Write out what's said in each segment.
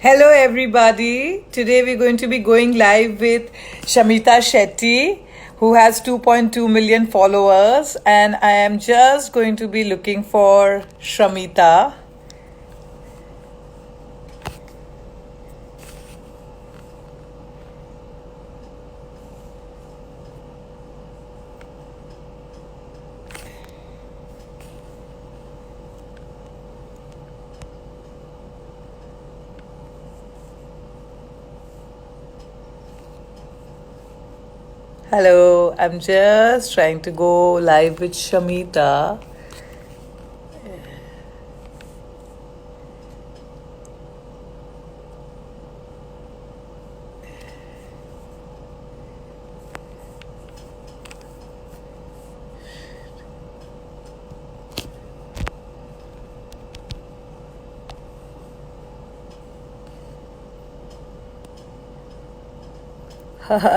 Hello, everybody. Today we're going to be going live with Shamita Shetty, who has 2.2 million followers, and I am just going to be looking for Shamita. Hello, I'm just trying to go live with Shamita.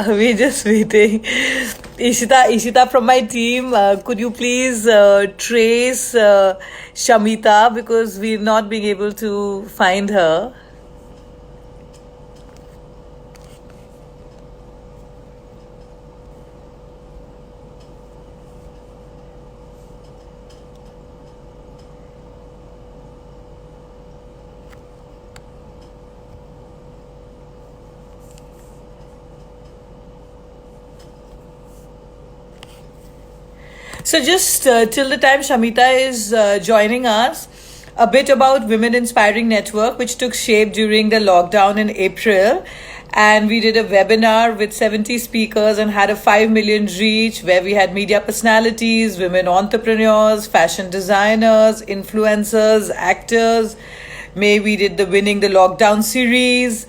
We're just waiting. Ishita from my team, could you please trace Shamita because we're not being able to find her. So, just till the time Shamita is joining us, a bit about Women Inspiring Network, which took shape during the lockdown in April. And we did a webinar with 70 speakers and had a 5 million reach where we had media personalities, women entrepreneurs, fashion designers, influencers, actors. May we did the Winning the Lockdown series.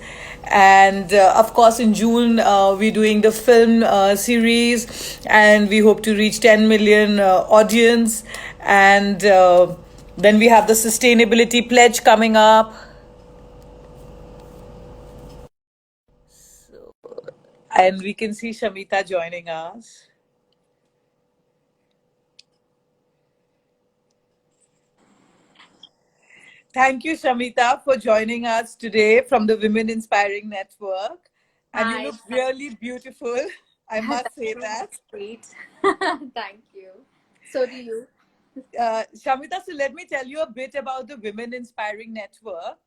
And of course, in June, we're doing the film series, and we hope to reach 10 million audience. And then we have the sustainability pledge coming up. And we can see Shamita joining us. Thank you, Shamita, for joining us today from the Women Inspiring Network. And you Hi, look really beautiful, I must that's say so that. sweet. Thank you. So do you. Shamita, so let me tell you a bit about the Women Inspiring Network.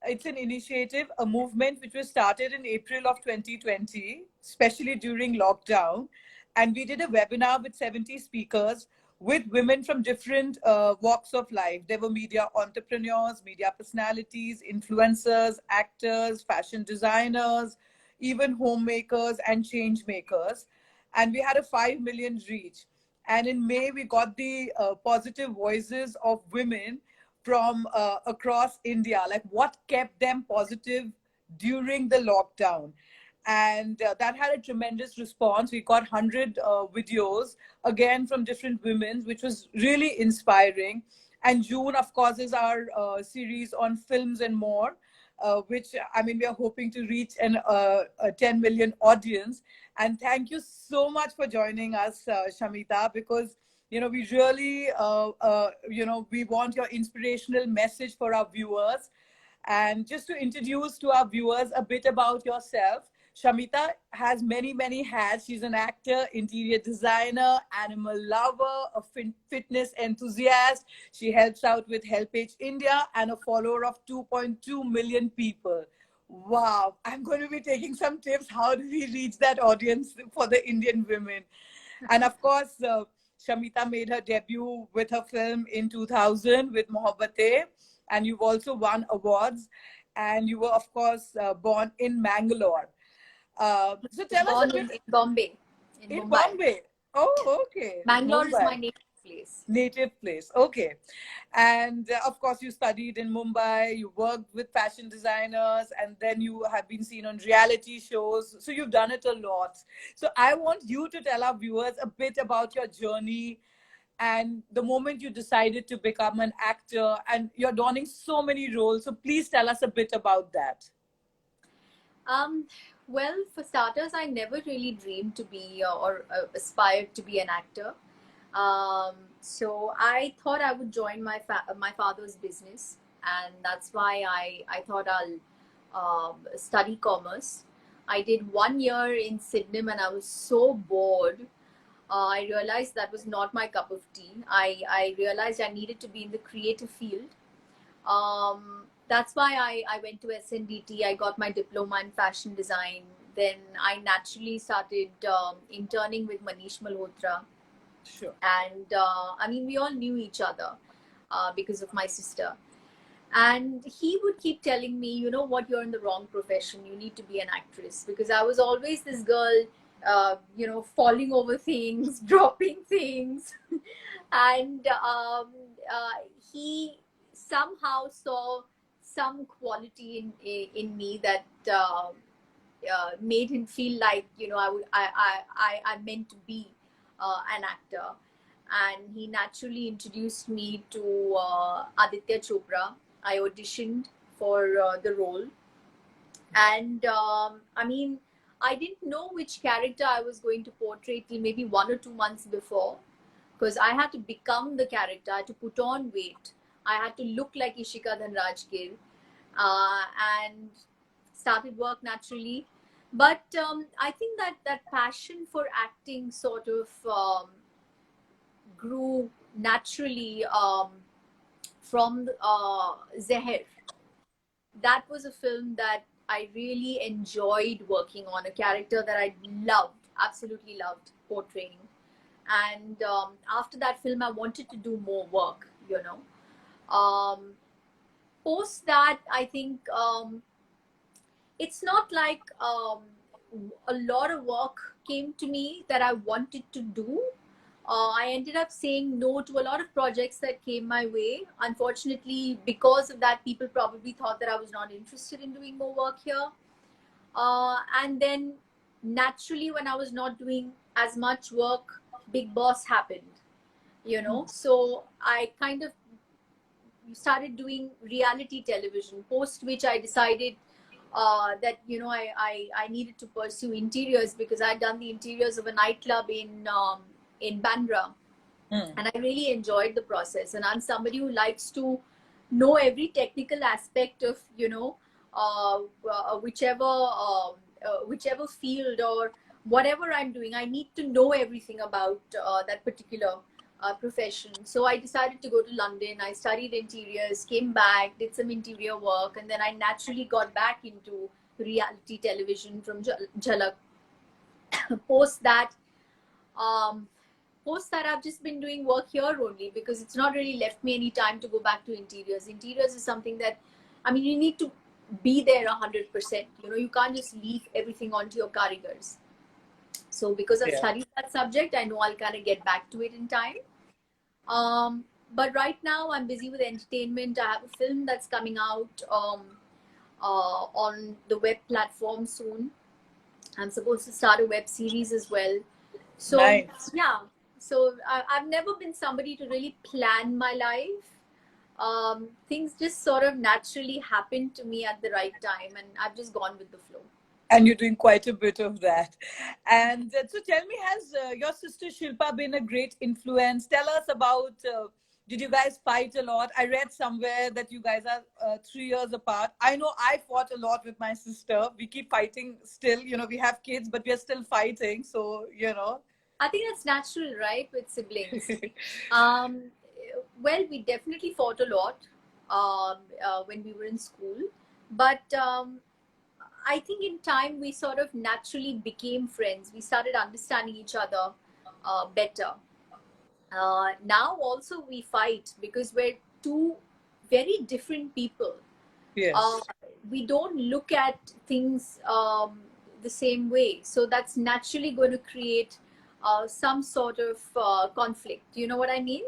It's an initiative, a movement which was started in April of 2020, especially during lockdown. And we did a webinar with 70 speakers with women from different walks of life. There were media entrepreneurs, media personalities, influencers, actors, fashion designers, even homemakers and change makers. And we had a 5 million reach. And in May, we got the positive voices of women from across India, like what kept them positive during the lockdown. And that had a tremendous response. We got 100 videos, again, from different women, which was really inspiring. And June, of course, is our series on films and more, which I mean, we are hoping to reach a 10 million audience. And thank you so much for joining us, Shamita, because we really we want your inspirational message for our viewers. And just to introduce to our viewers a bit about yourself, Shamita has many, many hats. She's an actor, interior designer, animal lover, a fitness enthusiast. She helps out with HelpAge India and a follower of 2.2 million people. Wow, I'm going to be taking some tips. How do we reach that audience for the Indian women? And of course, Shamita made her debut with her film in 2000 with Mohabbatein, and you've also won awards. And you were, of course, born in Mangalore. So tell us a Born bit in Bombay, in in Mumbai. Bombay. Oh, okay, Bangalore is my Mumbai. native place. Native place. Okay. And of course, you studied in Mumbai, you worked with fashion designers, and then you have been seen on reality shows. So you've done it a lot. So I want you to tell our viewers a bit about your journey and the moment you decided to become an actor, and you're donning so many roles. So please tell us a bit about that. Um, well, for starters, I never really dreamed to be or aspired to be an actor. So I thought I would join my father's business, and that's why I thought study commerce. I did 1 year in Sydney and I was so bored. I realized that was not my cup of tea. I realized I needed to be in the creative field. That's why I went to SNDT. I got my diploma in fashion design. Then I naturally started interning with Manish Malhotra. Sure. And I mean, we all knew each other because of my sister. And he would keep telling me, you know what, you're in the wrong profession. You need to be an actress. Because I was always this girl, falling over things, dropping things. And he somehow saw some quality in me that made him feel like, I meant to be an actor. And he naturally introduced me to Aditya Chopra. I auditioned for the role. And I mean, I didn't know which character I was going to portray till maybe 1 or 2 months before, because I had to become the character. I had to put on weight. I had to look like Ishika Dhanraj Gill, and started work naturally. But I think that passion for acting sort of grew naturally from Zeher. That was a film that I really enjoyed working on, a character that I loved, absolutely loved portraying. And after that film, I wanted to do more work, you know. Post that, I think it's not like a lot of work came to me that I wanted to do. I ended up saying no to a lot of projects that came my way. Unfortunately, because of that, people probably thought that I was not interested in doing more work here. And then naturally, when I was not doing as much work, Big Boss happened, you know. So I kind of started doing reality television, post which I decided that, you know, I needed to pursue interiors, because I'd done the interiors of a nightclub in Bandra. And I really enjoyed the process. And I'm somebody who likes to know every technical aspect of, you know, whichever field or whatever I'm doing. I need to know everything about that particular profession. So I decided to go to London. I studied interiors, came back, did some interior work, and then I naturally got back into reality television from Jhalak. Post that, um, I've just been doing work here only, because it's not really left me any time to go back to interiors. Interiors is something that, I mean, you need to be there 100%. You know, you can't just leave everything onto your karigars. So because I've studied that subject, I know I'll kind of get back to it in time. But right now I'm busy with entertainment. I have a film that's coming out on the web platform soon. I'm supposed to start a web series as well. So Nice. yeah, so I've never been somebody to really plan my life. Things just sort of naturally happened to me at the right time, and I've just gone with the flow. And you're doing quite a bit of that. And so tell me, has your sister Shilpa been a great influence? Tell us about, did you guys fight a lot? I read somewhere that you guys are 3 years apart. I know I fought a lot with my sister. We keep fighting still. You know, we have kids, but we're still fighting. So, you know. I think that's natural, right, with siblings. Well, we definitely fought a lot when we were in school. But I think in time we sort of naturally became friends. We started understanding each other better. Now also we fight because we're two very different people. Yes. We don't look at things the same way. So that's naturally going to create some sort of conflict. Do you know what I mean?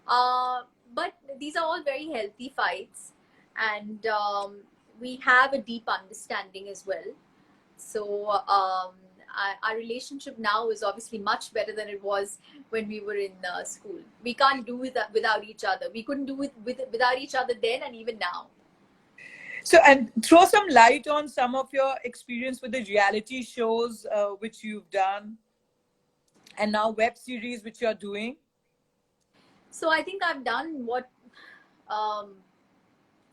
But these are all very healthy fights. And we have a deep understanding as well. So our relationship now is obviously much better than it was when we were in school. We can't do it without each other. We couldn't do it without each other then, and even now. So, and throw some light on some of your experience with the reality shows which you've done, and now web series which you're doing. So I think I've done what, um,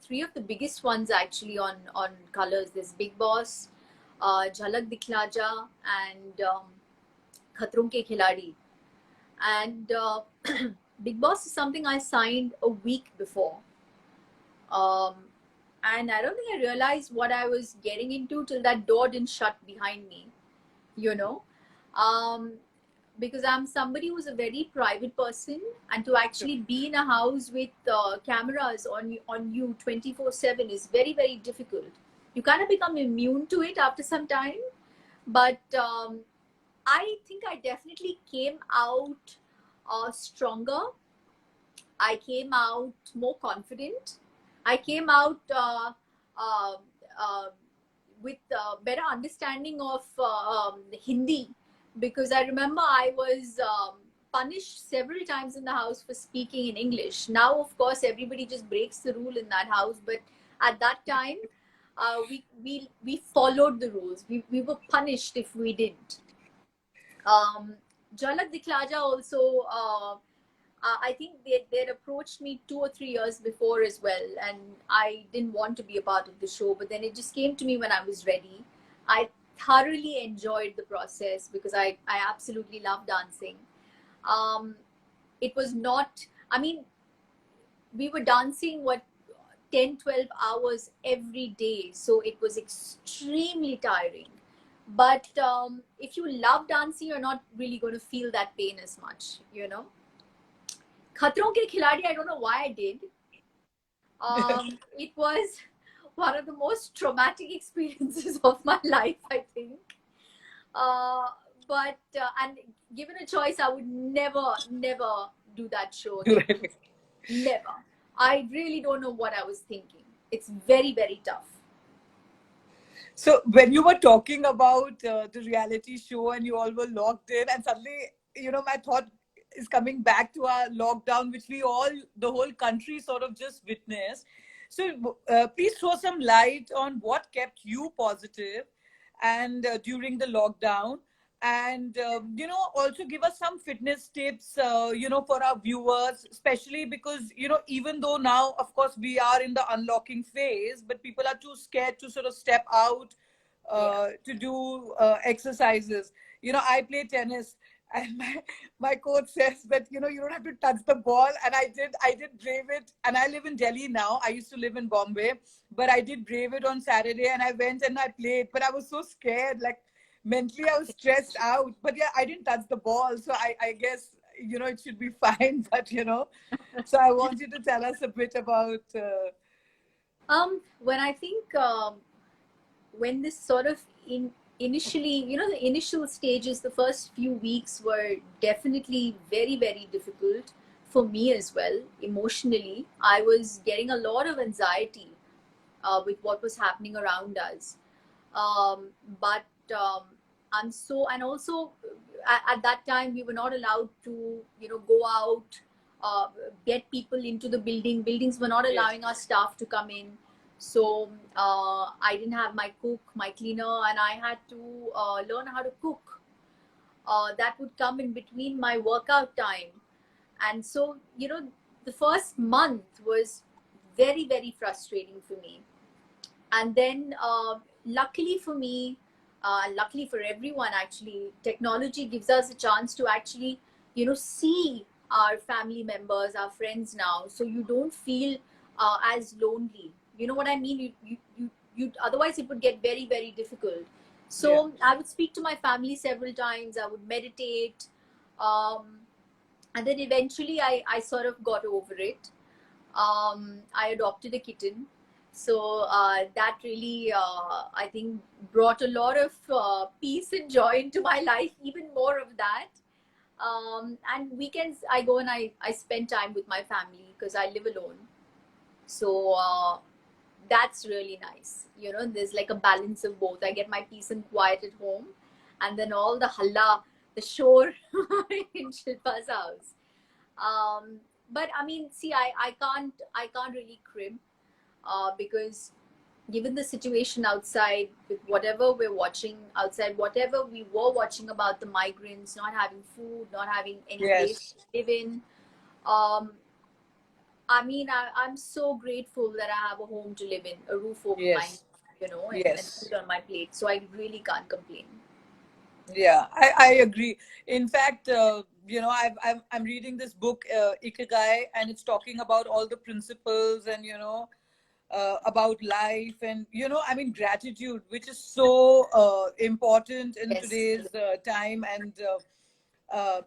three of the biggest ones actually on Colors. There's Big Boss, Jhalak Dikhla Ja, and Khatron Ke Khiladi. And Big Boss is something I signed a week before. Um, and I don't think I realized what I was getting into till that door didn't shut behind me, you know. Um, because I'm somebody who's a very private person, and to actually be in a house with cameras on you 24/7 is very, very difficult. You kind of become immune to it after some time, but I think I definitely came out stronger. I came out more confident. I came out uh, uh, with better understanding of Hindi, because I remember I was punished several times in the house for speaking in English. Now, of course, everybody just breaks the rule in that house, but at that time, we followed the rules. We were punished if we didn't. Jhalak Dikhla Ja also. I think they'd approached me 2 or 3 years before as well, and I didn't want to be a part of the show, but then it just came to me when I was ready. I thoroughly enjoyed the process because I absolutely love dancing. Um, it was not, I mean, we were dancing 10, 12 hours every day, so it was extremely tiring. But if you love dancing, you're not really going to feel that pain as much, you know. Khatron Ke Khiladi, I don't know why I did. It was one of the most traumatic experiences of my life, I think. Uh, but and given a choice, I would never do that show again. Never. I really don't know what I was thinking. It's very, very tough. So when you were talking about the reality show and you all were locked in, and suddenly, my thought is coming back to our lockdown, which the whole country sort of just witnessed. So please throw some light on what kept you positive and during the lockdown. And, also give us some fitness tips, for our viewers, especially because, even though now, of course, we are in the unlocking phase, but people are too scared to sort of step out to do exercises. I play tennis, and my coach says that, you don't have to touch the ball. And I did brave it. And I live in Delhi now. I used to live in Bombay, but I did brave it on Saturday, and I went and I played, but I was so scared. Like, mentally I was stressed out, but yeah, I didn't touch the ball, so I guess it should be fine. But so I want you to tell us a bit about When I think when this sort of initially, the initial stages, the first few weeks were definitely very, very difficult for me as well. Emotionally, I was getting a lot of anxiety with what was happening around us. But I'm so, and also at that time we were not allowed to, go out, get people into the buildings were not allowing our staff to come in. So I didn't have my cook, my cleaner, and I had to learn how to cook. That would come in between my workout time. And so, the first month was very, very frustrating for me. And then luckily for me, luckily for everyone, actually, technology gives us a chance to actually, see our family members, our friends now, so you don't feel as lonely. You know what I mean? You otherwise it would get very, very difficult. So I would speak to my family several times. I would meditate, and then eventually I sort of got over it. I adopted a kitten. So that really, I think, brought a lot of peace and joy into my life, even more of that. And weekends, I go and I spend time with my family because I live alone. So that's really nice. There's like a balance of both. I get my peace and quiet at home, and then all the halla, the shore in Shilpa's house. But I mean, see, I can't really crimp. Because given the situation outside, with whatever we're watching outside, whatever we were watching about the migrants not having food, not having any place to live in, um, I mean, I'm so grateful that I have a home to live in, a roof over my head, Yes. and Yes. food on my plate. So I really can't complain. Yeah, I agree. In fact, I'm reading this book, Ikigai, and it's talking about all the principles and, about life and, I mean, gratitude, which is so important in Yes. today's time. And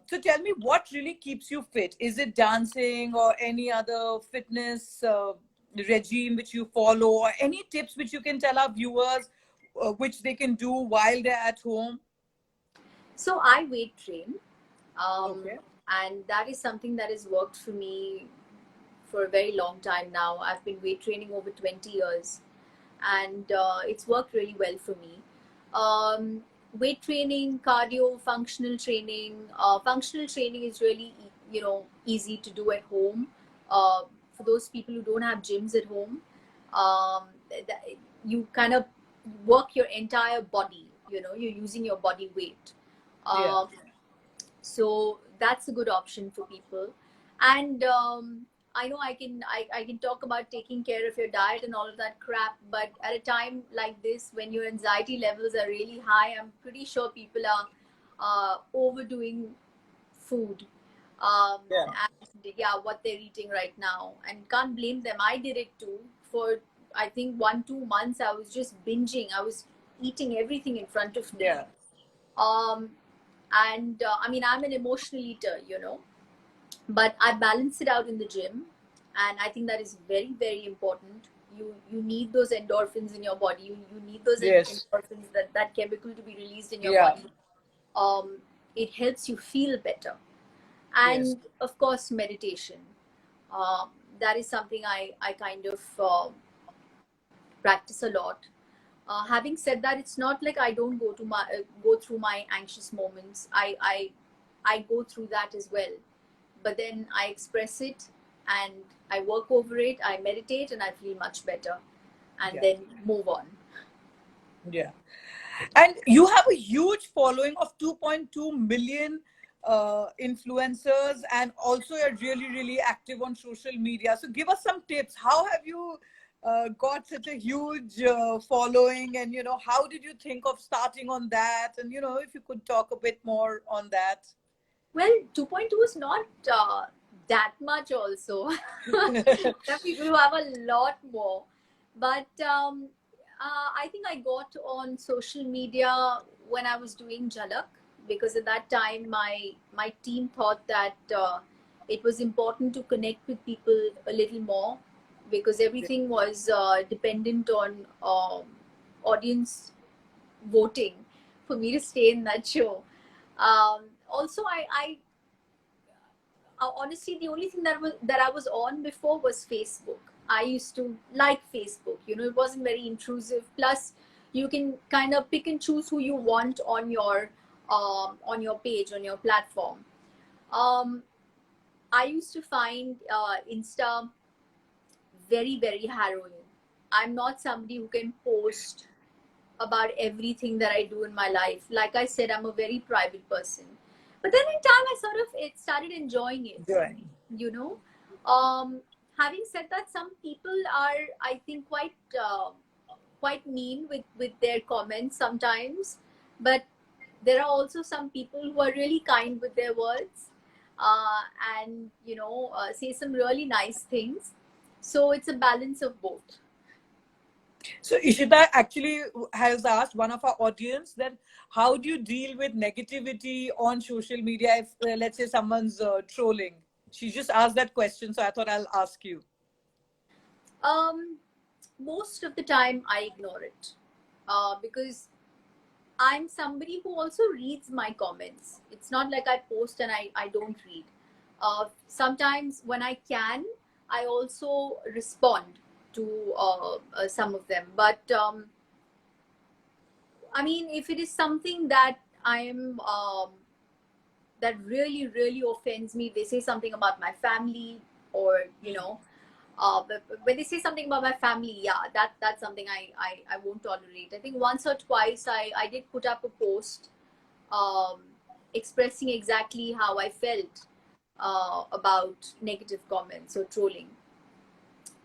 so tell me, what really keeps you fit? Is it dancing or any other fitness regime which you follow, or any tips which you can tell our viewers which they can do while they're at home? So I weight train, Okay. and that is something that has worked for me for a very long time now. I've been weight training over 20 years, and it's worked really well for me. Um, Weight training, cardio, functional training. Functional training is really, easy to do at home. Uh, for those people who don't have gyms at home, um, you kind of work your entire body. You're using your body weight. Yeah. Um, so that's a good option for people. And I know I can talk about taking care of your diet and all of that crap, but at a time like this when your anxiety levels are really high, I'm pretty sure people are overdoing food, Yeah. and yeah, what they're eating right now, and can't blame them. I did it too. For I think 1 2 months I was just binging. I was eating everything in front of me. Yeah. um and I mean, I'm an emotional eater, but I balance it out in the gym, and I think that is very, very important. You need those endorphins in your body. You need those Yes. endorphins, that chemical to be released in your Yeah. body. um it helps you feel better. Yes. And of course, meditation. That is something I kind of practice a lot. Having said that, it's not like I don't go through my anxious moments. I go through that as well, but then I express it, and I work over it. I meditate, and I feel much better, and Yeah. then move on. Yeah. And you have a huge following of 2.2 million influencers, and also you're really, really active on social media. So give us some tips. How have you got such a huge following? And, how did you think of starting on that? And, if you could talk a bit more on that. Well, 2.2 is not that much also. There are people who have a lot more. But I think I got on social media when I was doing Jhalak, because at that time my team thought that it was important to connect with people a little more, because everything was dependent on audience voting for me to stay in that show. Also, I honestly, the only thing that I was on before was Facebook. I used to like Facebook. It wasn't very intrusive. Plus, you can kind of pick and choose who you want on your page, on your platform. Um, I used to find Insta very, very harrowing. I'm not somebody who can post about everything that I do in my life. Like I said, I'm a very private person. But then in time, I sort of started enjoying it. Doing. You know, um, Having said that, some people are, I think, quite mean with their comments sometimes. But there are also some people who are really kind with their words, uh, and say some really nice things. So it's a balance of both. So Ishita actually has asked one of our audience that how do you deal with negativity on social media if let's say someone's trolling? She just asked that question, so I thought I'll ask you. Um, Most of the time, I ignore it, because I'm somebody who also reads my comments. It's not like I post and I don't read. Sometimes when I can, I also respond to some of them. But I mean, if it is something that I am that really, really offends me, they say something about my family, or but when they say something about my family, yeah, that's something I won't tolerate. I think once or twice I did put up a post um, expressing exactly how I felt about negative comments or trolling.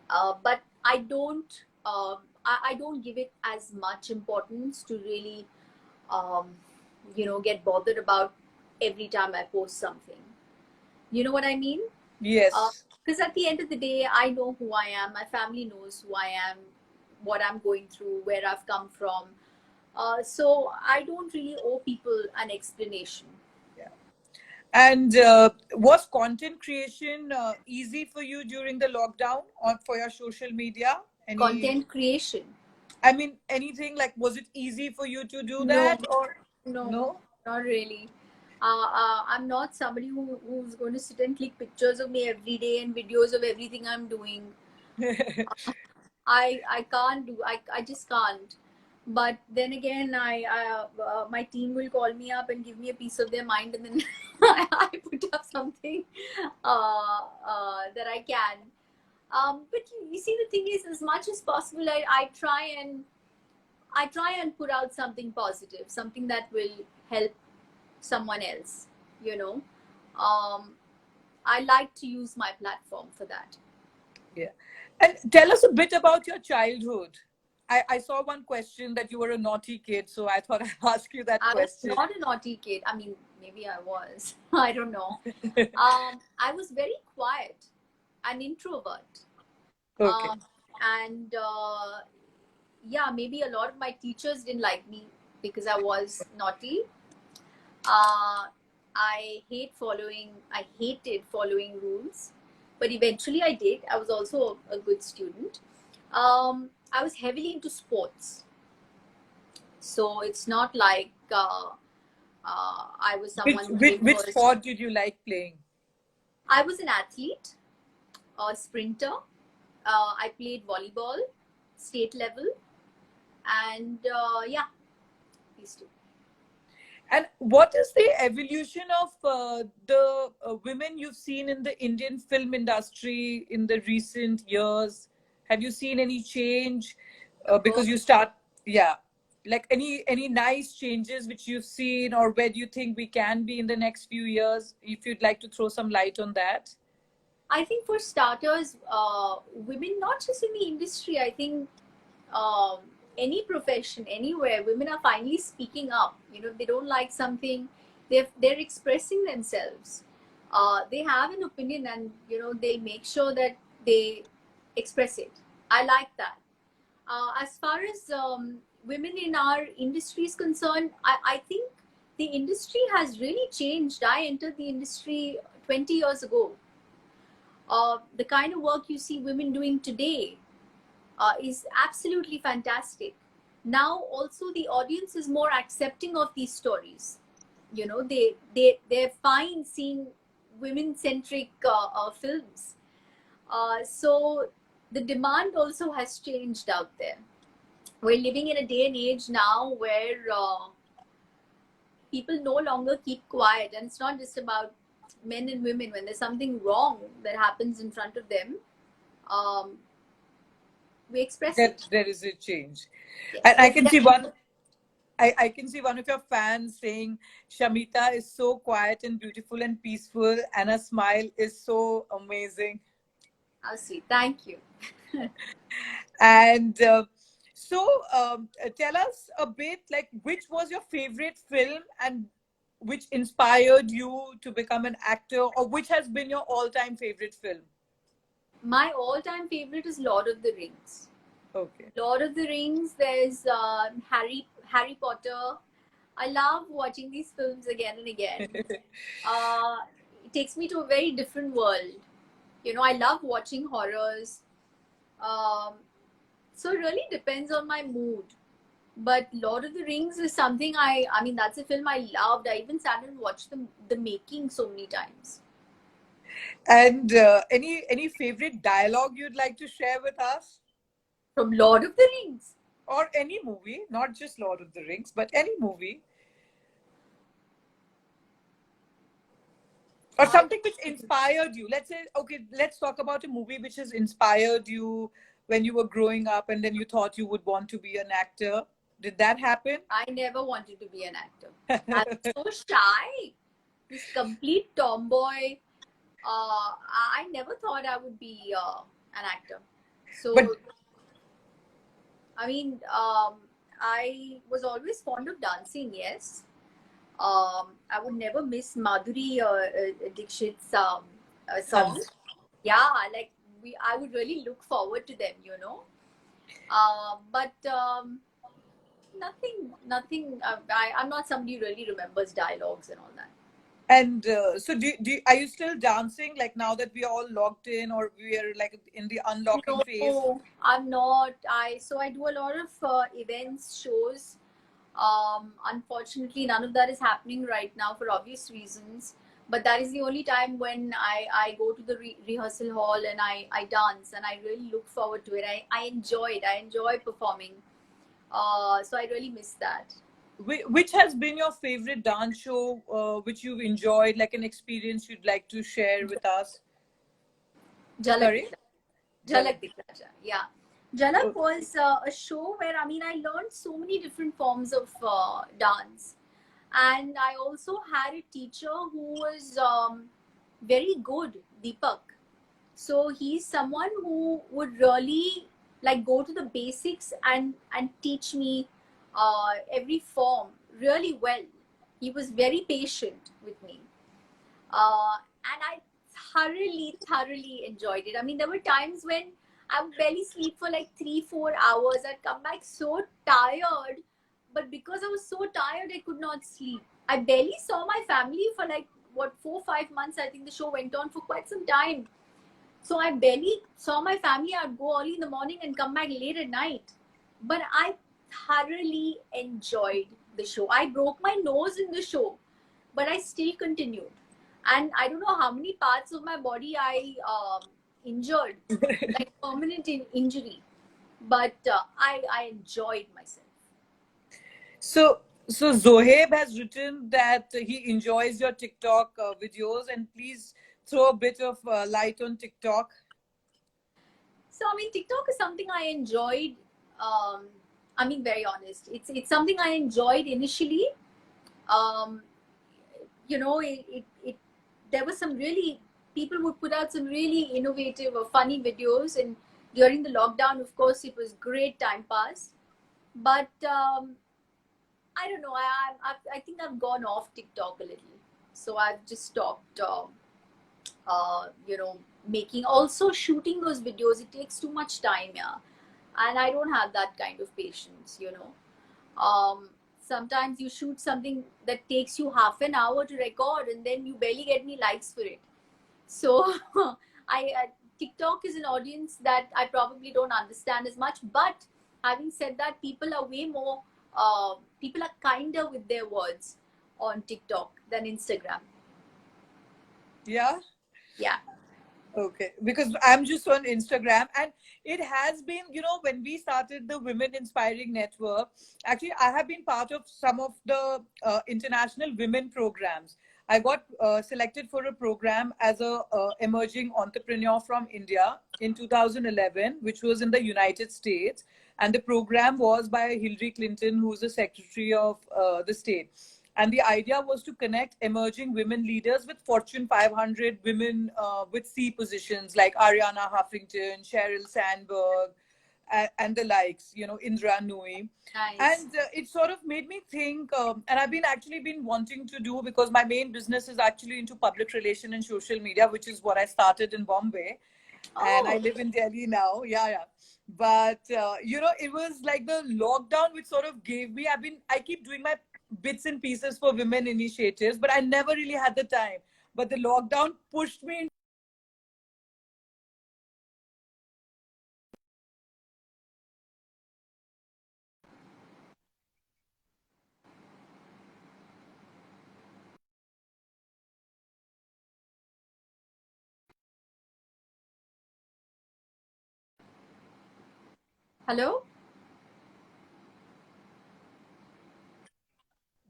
But I don't. I don't give it as much importance to really, um, get bothered about every time I post something. You know what I mean? Yes. Because at the end of the day, I know who I am. My family knows who I am, what I'm going through, where I've come from. So I don't really owe people an explanation. Yeah. And was content creation easy for you during the lockdown or for your social media? Any, Content creation. I mean, anything like, was it easy for you to do No, that or no, no? not really. I'm not somebody who's going to sit and click pictures of me every day and videos of everything I'm doing. I can't do. I just can't. But then again, my team will call me up and give me a piece of their mind, and then I put up something that I can. But you see, the thing is, as much as possible, I try and put out something positive, something that will help someone else. You know, um, I like to use my platform for that. Yeah. And tell us a bit about your childhood. I saw one question that you were a naughty kid, so I thought I'd ask you that I was question. not a naughty kid. I mean, maybe I was. I don't know. I was very quiet, an introvert. Okay. Um, and yeah, maybe a lot of my teachers didn't like me because I was naughty. Uh, I hated following rules, but eventually I did. I was also a good student. I was heavily into sports. So it's not like I was Which, someone who which came which first. sport did you like playing? I was an athlete, a sprinter. I played volleyball, state level, and yeah, these two. And what is the evolution of the women you've seen in the Indian film industry in the recent years? Have you seen any change? Oh, Because you start, yeah, like any nice changes which you've seen, or where do you think we can be in the next few years? If you'd like to throw some light on that. I think for starters, women, not just in the industry, I think um, any profession, anywhere, women are finally speaking up. If they don't like something, they're expressing themselves. They have an opinion, and they make sure that they express it. I like that. As far as women in our industry is concerned, I think the industry has really changed. I entered the industry 20 years ago. The kind of work you see women doing today is absolutely fantastic. Now, also, the audience is more accepting of these stories. They're fine seeing women-centric films. So the demand also has changed out there. We're living in a day and age now where people no longer keep quiet, and it's not just about men and women. When there's something wrong that happens in front of them, um, we express That it. there is a change. And Yes, I there's can see one. I can see one of your fans saying Shamita is so quiet and beautiful and peaceful, and her smile is so amazing. I'll see. Thank you. And tell us a bit, like, which was your favorite film and which inspired you to become an actor, or which has been your all-time favorite film? My all-time favorite is Lord of the Rings. Okay. Lord of the Rings. There's Harry Potter. I love watching these films again and again. Uh, it takes me to a very different world. I love watching horrors. Um, so it really depends on my mood. But Lord of the Rings is something I mean, that's a film I loved. I even sat and watched the making so many times. And any favorite dialogue you'd like to share with us, From Lord of the Rings. or any movie, not just Lord of the Rings, but any movie, or Uh, something which inspired you? Let's say, okay, let's talk about a movie which has inspired you when you were growing up, and then you thought you would want to be an actor. Did that happen? I never wanted to be an actor. I was so shy, this complete tomboy. I never thought I would be an actor. But So, I mean, I was always fond of dancing, yes. I would never miss Madhuri Dixit's songs. songs. Yeah, like I would really look forward to them, but nothing. I'm not somebody who really remembers dialogues and all that. And so, are you still dancing like now that we are all locked in, or we are like in the unlocking phase? No, I'm not. I do a lot of events, shows. Unfortunately, none of that is happening right now for obvious reasons. But that is the only time when I go to the rehearsal hall and I dance, and I really look forward to it. I enjoy it. I enjoy performing. So I really miss that. Which has been your favorite dance show, which you've enjoyed, like an experience you'd like to share with us? Jhalak Sorry? Dikha. Jhalak. Jhalak Dikha. Yeah. Jhalak Oh, was a show where I learned so many different forms of dance, and I also had a teacher who was very good, Deepak. So he's someone who would really like go to the basics and teach me every form really well. He was very patient with me, and I thoroughly enjoyed it. I mean, there were times when I would barely sleep for like 3-4 hours. I'd come back so tired, but because I was so tired, I could not sleep. I barely saw my family for like what 4-5 months. I think the show went on for quite some time. So I barely saw my family. I'd go early in the morning and come back late at night. But I thoroughly enjoyed the show. I broke my nose in the show, but I still continued. And I don't know how many parts of my body I injured, like permanent injury. But I enjoyed myself. so Zohaib has written that he enjoys your TikTok videos, and please throw a bit of light on TikTok. So I mean, TikTok is something I enjoyed. Um, I mean, very honest, it's something I enjoyed initially. Um, it there was some really people would put out some really innovative or funny videos, and during the lockdown, of course, it was great time pass. But I don't know. I think I've gone off TikTok a little, so I've just stopped. Making also shooting those videos. It takes too much time, yeah, and I don't have that kind of patience. Sometimes you shoot something that takes you half an hour to record, and then you barely get any likes for it. So I TikTok is an audience that I probably don't understand as much. But having said that, people are way more people are kinder with their words on TikTok than Instagram. Yeah. Yeah. Okay, because I'm just on Instagram, and it has been, when we started the Women Inspiring Network, actually, I have been part of some of the international women programs. I got selected for a program as a emerging entrepreneur from India in 2011, which was in the United States, and the program was by Hillary Clinton, who's the Secretary of the state. And the idea was to connect emerging women leaders with Fortune 500 women with C positions like Ariana Huffington, Sheryl Sandberg, and the likes, Indra Nooyi. Nice. And it sort of made me think, and I've been actually been wanting to do, because my main business is actually into public relation and social media, which is what I started in Bombay. And I Oh, live in Delhi now. Yeah, yeah. But, it was like the lockdown which sort of gave me, I keep doing my bits and pieces for women initiatives, but I never really had the time. But the lockdown pushed me. hello.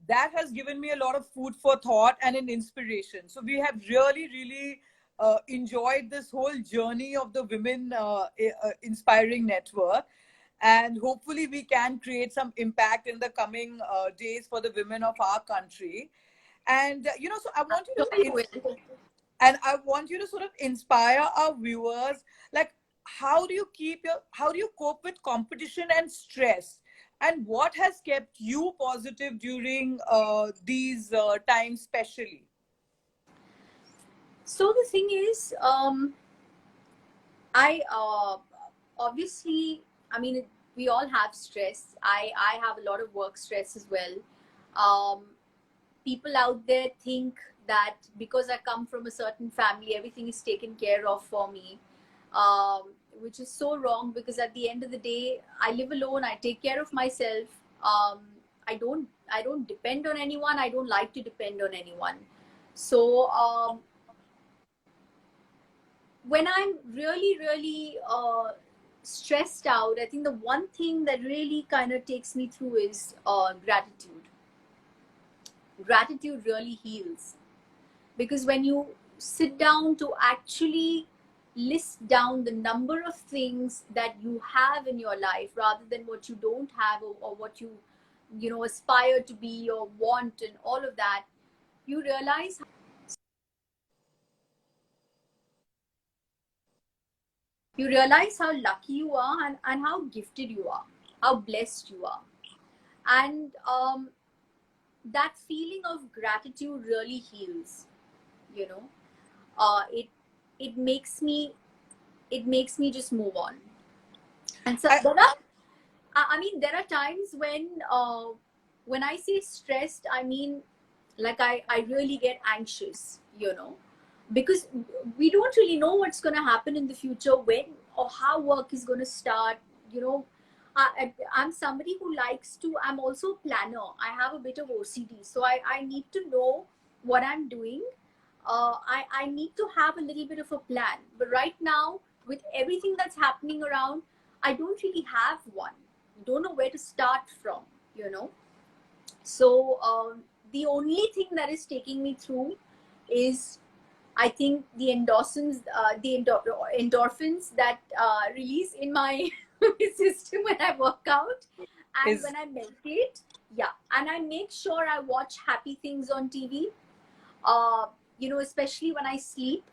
That has given me a lot of food for thought and an inspiration. So we have really enjoyed this whole journey of the Women Inspiring Network. And hopefully we can create some impact in the coming days for the women of our country. And, so I want you Sure to you will. and I want you to sort of inspire our viewers. Like, how do you cope with competition and stress? And what has kept you positive during these times, especially? So the thing is, I obviously, I mean, we all have stress. I have a lot of work stress as well. Um, People out there think that because I come from a certain family, everything is taken care of for me, which is so wrong. Because at the end of the day, I live alone. I take care of myself. Um, I don't depend on anyone. I don't like to depend on anyone. So when I'm really stressed out, I think the one thing that really kind of takes me through is gratitude. Gratitude really heals, because when you sit down to actually list down the number of things that you have in your life rather than what you don't have, or what you aspire to be or want and all of that, you realize how lucky you are, and how gifted you are, how blessed you are. And that feeling of gratitude really heals, you know. It makes me, just move on. And so I, there are, I mean, there are times when I say stressed, I mean, like I really get anxious, because we don't really know what's going to happen in the future, when or how work is going to start, you know. I'm somebody who likes to, I'm also a planner. I have a bit of OCD. So I need to know what I'm doing. I need to have a little bit of a plan. But right now, with everything that's happening around, I don't really have one. Don't know where to start from, you know. So the only thing that is taking me through is, I think, the endorphins that release in my system when I work out and is when I meditate. Yeah, and I make sure I watch happy things on TV. Uh, especially when I sleep,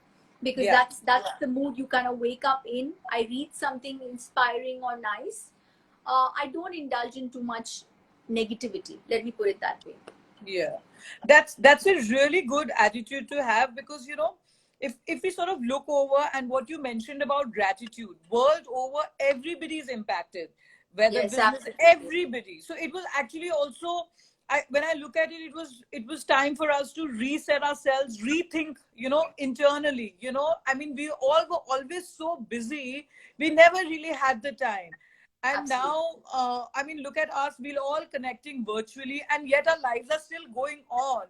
because Yeah. that's the mood you kind of wake up in. I read something inspiring or nice. I don't indulge in too much negativity. Let me put it that way. Yeah, that's a really good attitude to have, because if we sort of look over, and what you mentioned about gratitude, world over everybody is impacted, whether Yes, business, absolutely. everybody. So it was actually also, when I look at it, it was time for us to reset ourselves, rethink, internally. I mean, we all were always so busy, we never really had the time. And Absolutely. now, I mean, look at us, we're all connecting virtually, and yet our lives are still going on.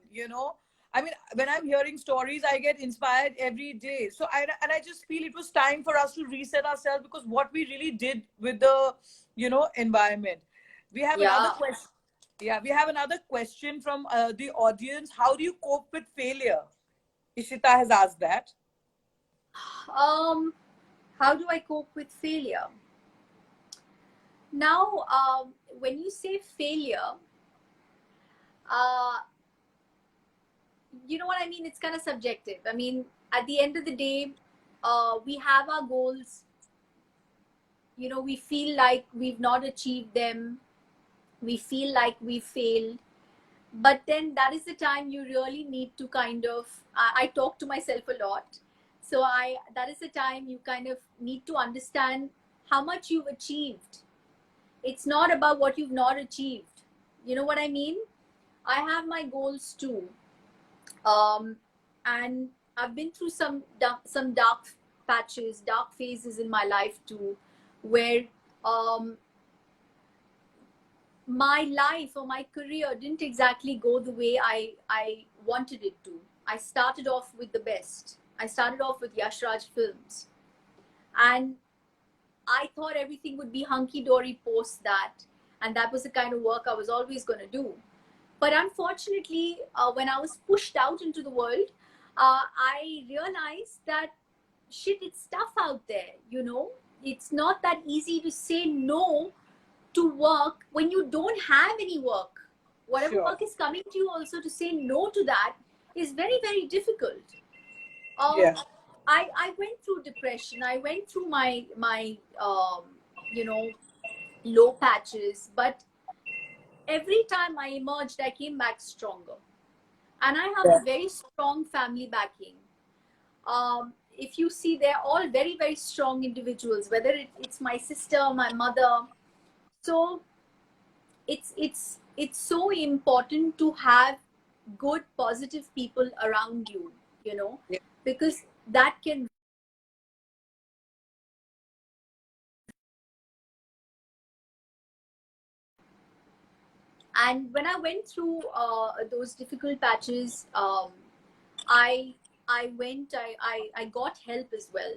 I mean, when I'm hearing stories, I get inspired every day. So I just feel it was time for us to reset ourselves, because what we really did with the, environment. We have another Yeah. question. Yeah, we have another question from the audience. How do you cope with failure? Ishita has asked that. Um, how do I cope with failure? Now, when you say failure, uh, you know what I mean? It's kind of subjective. I mean, at the end of the day, we have our goals. We feel like we've not achieved them. We feel like we failed. But then that is the time you really need to kind of, I talk to myself a lot. So that is the time you kind of need to understand how much you've achieved. It's not about what you've not achieved. You know what I mean? I have my goals too. Um, and I've been through some dark patches, dark phases in my life too, where um, my life or my career didn't exactly go the way I wanted it to. I started off with the best. I started off with Yash Raj Films, and I thought everything would be hunky dory post that, and that was the kind of work I was always going to do. But unfortunately, when I was pushed out into the world, I realized that shit, it's tough out there. It's not that easy to say no to work when you don't have any work. Whatever Sure. work is coming to you, also to say no to that is very, very difficult. Yeah. I went through depression. I went through my you know, low patches, but every time I emerged, I came back stronger. And I have Yeah. a very strong family backing. If you see, they're all very, very strong individuals, whether it's my sister, my mother. So it's so important to have good, positive people around you, you know, Yeah. because that can. And when I went through those difficult patches, I I got help as well.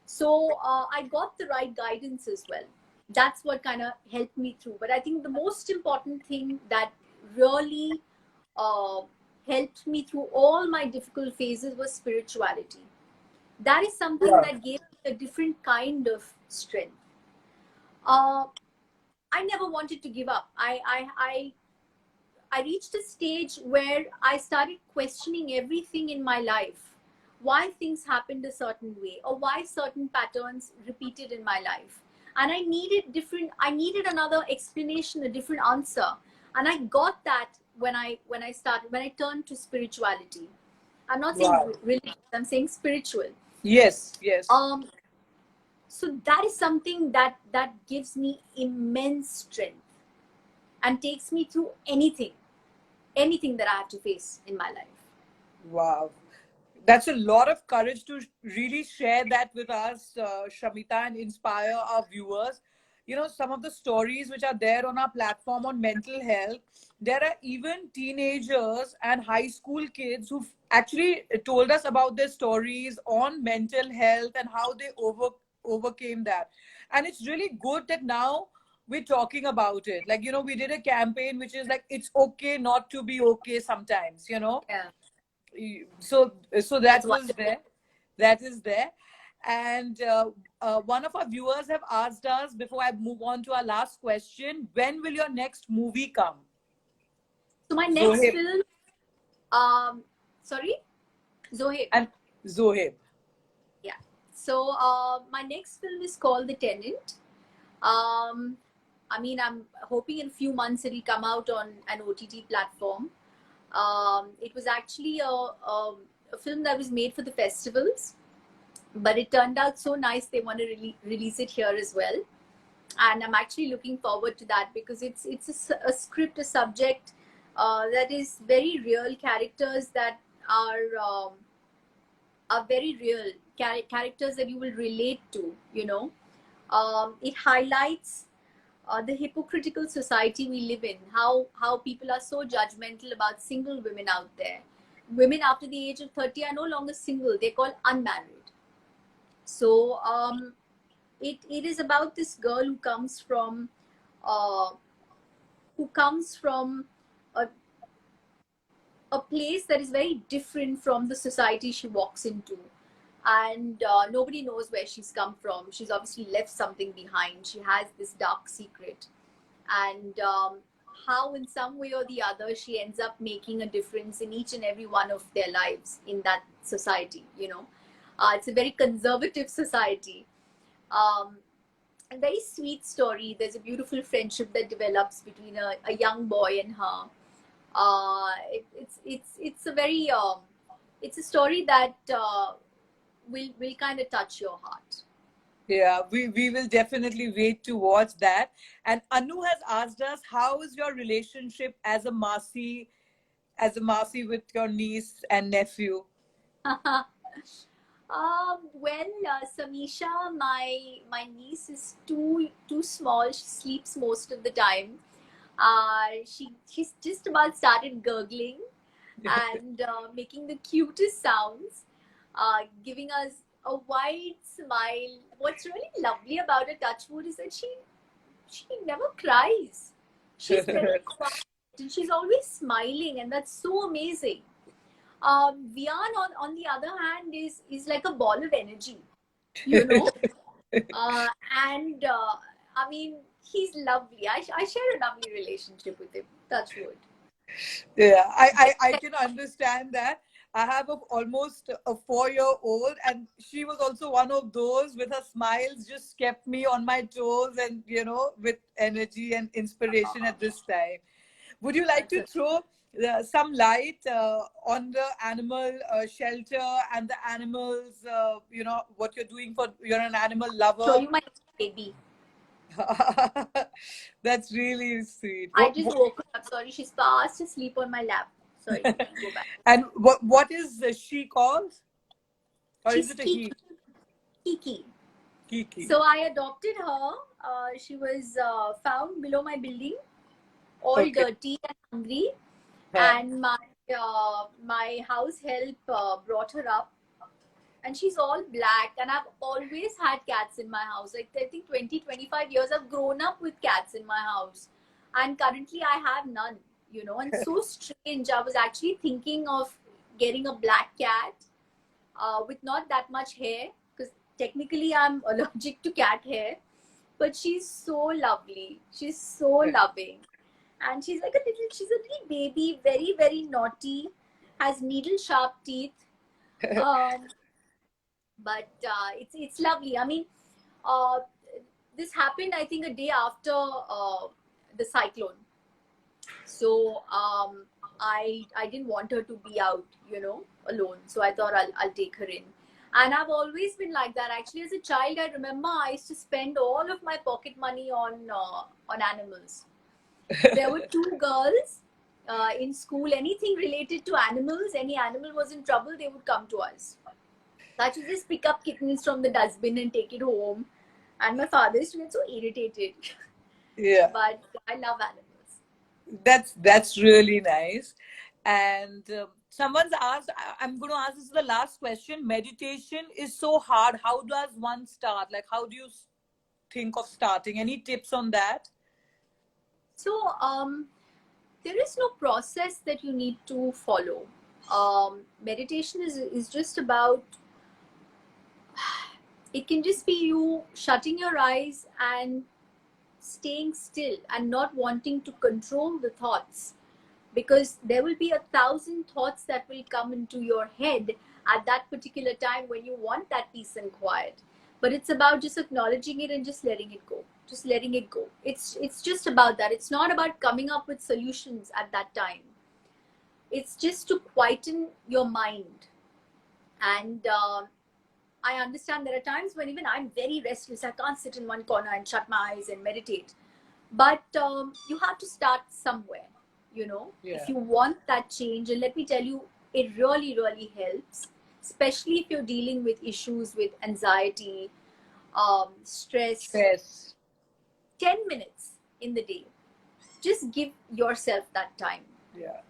So I got the right guidance as well. That's what kind of helped me through. But I think the most important thing that really uh, helped me through all my difficult phases was spirituality. That is something Yeah. that gave me a different kind of strength. Uh, I never wanted to give up. I reached a stage where I started questioning everything in my life. Why things happened a certain way, or why certain patterns repeated in my life. And I needed another explanation, a different answer. And I got that when I turned to spirituality. I'm not saying Wow. religious, I'm saying spiritual. Yes, yes. Um, so that is something that gives me immense strength and takes me through anything that I have to face in my life. Wow. That's a lot of courage to really share that with us, Shamita, and inspire our viewers. You know, some of the stories which are there on our platform on mental health, there are even teenagers and high school kids who've actually told us about their stories on mental health and how they overcame that. And it's really good that now we're talking about it. Like, you know, we did a campaign which is like, it's okay not to be okay sometimes, you know. Yeah, So that's that was wonderful. there, that is there. And one of our viewers have asked us, before I move on to our last question, when will your next movie come? So my next Zohib. film, um, sorry, Zohe. And Zohib. Yeah. So my next film is called The Tenant. Um, I mean, I'm hoping in a few months it'll come out on an OTT platform. It was actually a film that was made for the festivals, but it turned out so nice they want to release it here as well. And I'm actually looking forward to that because it's a script, a subject that is very real, characters that are very real, characters that you will relate to. You know, it highlights the hypocritical society we live in. How people are so judgmental about single women out there. Women after the age of 30 are no longer single; they're called unmarried. So it is about this girl uh, who comes from a, a place that is very different from the society she walks into, and nobody knows where she's come from. She's obviously left something behind. She has this dark secret, and how in some way or the other she ends up making a difference in each and every one of their lives in that society. You know, it's a very conservative society. um, a very sweet story. There's a beautiful friendship that develops between a young boy and her. It's a very it's a story that will kind of touch your heart. Yeah, we will definitely wait to watch that. And Anu has asked us, how is your relationship as a Masi with your niece and nephew? Well, Samisha, my niece is too small. She sleeps most of the time. She's just about started gurgling and making the cutest sounds, giving us a wide smile. What's really lovely about her, touchwood, is that she never cries. She's very quiet and she's always smiling, and that's so amazing. Vian, on the other hand, is like a ball of energy, you know. uh, and I mean, he's lovely. I share a lovely relationship with him. Touch wood. Yeah, I can understand that. I have almost a 4-year-old, and she was also one of those with her smiles just kept me on my toes and, with energy and inspiration at this time. Would you like That's to a, throw some light on the animal shelter and the animals, what you're doing you're an animal show lover? you my baby. That's really sweet. I just woke her up. Sorry, she's fast asleep on my lap. Sorry, go back. And what is she called? Or is She's it a Kiki. he? Kiki. Kiki. So I adopted her. She was found below my building, all Okay. dirty and hungry, and my house help brought her up, and she's all black. And I've always had cats in my house. Like I think 20-25 years I've grown up with cats in my house, and currently I have none. And so strange. I was actually thinking of getting a black cat with not that much hair, because technically I'm allergic to cat hair, but she's so lovely. She's so loving. And she's a little baby, very, very naughty, has needle sharp teeth. Um, but it's lovely. I mean, uh, this happened, I think, a day after the cyclone. So I didn't want her to be out, alone. So I thought I'll take her in. And I've always been like that. Actually, as a child, I remember I used to spend all of my pocket money on animals. There were 2 girls in school. Anything related to animals, any animal was in trouble, they would come to us. I should just pick up kittens from the dustbin and take it home. And my father used to get so irritated. Yeah. But I love animals. That's really nice. And someone's asked, I'm going to ask this is the last question. Meditation is so hard. How does one start? Like, how do you think of starting? Any tips on that? So there is no process that you need to follow. Meditation is just about, it can just be you shutting your eyes and staying still and not wanting to control the thoughts, because there will be 1,000 thoughts that will come into your head at that particular time when you want that peace and quiet. But it's about just acknowledging it and just letting it go. Just letting it go. It's just about that. It's not about coming up with solutions at that time. It's just to quieten your mind. And I understand there are times when even I'm very restless. I can't sit in one corner and shut my eyes and meditate. But you have to start somewhere, Yeah. If you want that change. And let me tell you, it really, really helps, especially if you're dealing with issues with anxiety, stress. 10 minutes in the day. Just give yourself that time. Yeah.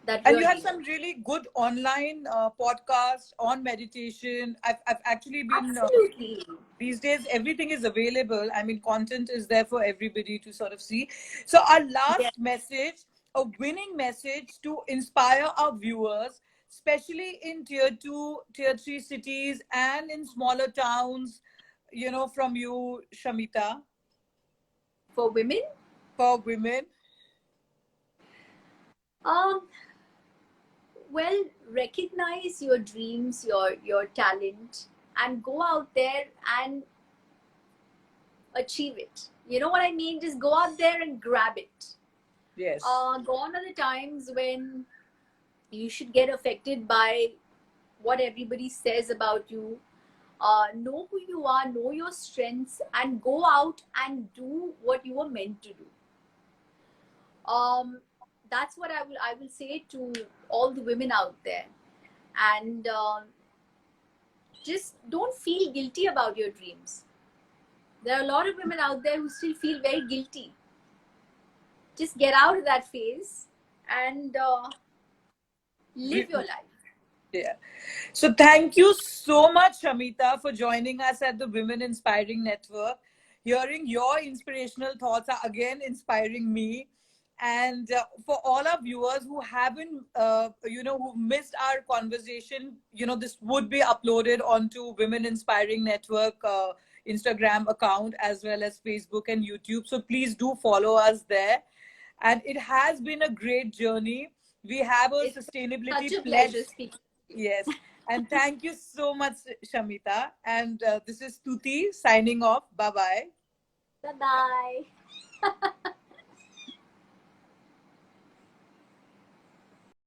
That And really you have some really good online podcasts on meditation. I've actually been absolutely. These days everything is available. I mean, content is there for everybody to sort of see. So our last message, a winning message to inspire our viewers, especially in tier 2, tier 3 cities and in smaller towns, from you, Shamita. For women? For women. Well, recognize your dreams, your talent, and go out there and achieve it. You know what I mean? Just go out there and grab it. Yes. Gone are the times when you should get affected by what everybody says about you. Know who you are, know your strengths, and go out and do what you were meant to do. That's what I will say to all the women out there. And just don't feel guilty about your dreams. There are a lot of women out there who still feel very guilty. Just get out of that phase and live your life. Yeah. So thank you so much, Shamita, for joining us at the Women Inspiring Network. Hearing your inspirational thoughts are again inspiring me. And for all our viewers who haven't, who missed our conversation, this would be uploaded onto Women Inspiring Network Instagram account as well as Facebook and YouTube. So please do follow us there. And it has been a great journey. We have a It's sustainability such a pledge. pleasure speaking to you. Yes. And thank you so much, Shamita. And this is Tuti signing off. Bye bye. Bye bye.